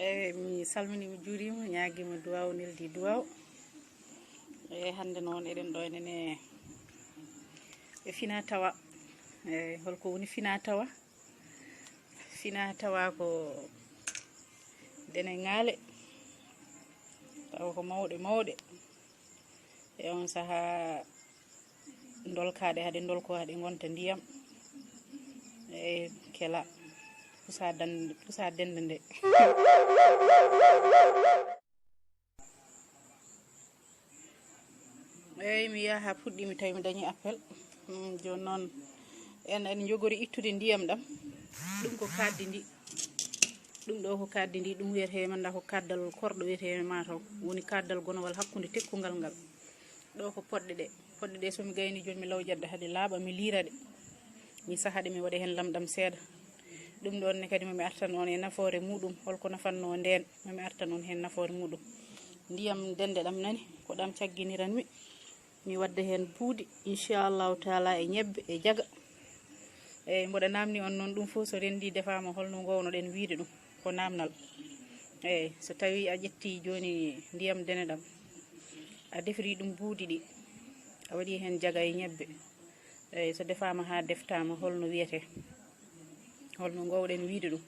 mi salmini mi juurima ñaagima duwaw neldi duwaw hande noon eɗen ɗo nene e fina tawa holko woni fina tawa ko dene ngaale tawa ko mawɗe e on saha dolkaɗe haɗe dolko haɗe gonta ndiyam e kela pusa dende nde mi yaha puɗɗi mi tawi mi dañi appel joni noon en jogori ittude ndiyam ɗam ɗum ko kaddi ndi ɗum ɗo ko kaddi ndi ɗum wiyete manda ko kaddal korɗo wiyete mataw woni kaddal gonowal hakkude tekkugal ngal ɗo ko podɗe ɗe somi gayni joni mi lawjadde hade laaɓa mi liira ɗe mi sahaɗe mi waɗa hen lamɗam seeɗa ɗum ɗon ne kadi mami artan on e nafoore muɗum holko nafanno nden mami artan on hen nafoore muɗum ndiyam dende ɗam nani ko ɗam cagginiran mi wadda hen buudi inchallahu taala e ñebbe e jaga e mboɗa namni on noon ɗum fof so rendi defama holno gownoɗen wiide ɗum ko namnal so tawi a ƴetti joni ndiyam dene ɗam a defiri ɗum buudi ɗi a waɗi hen jaga e ñebbe so defama ha deftama holno wiyete holno gowɗen wiide ɗum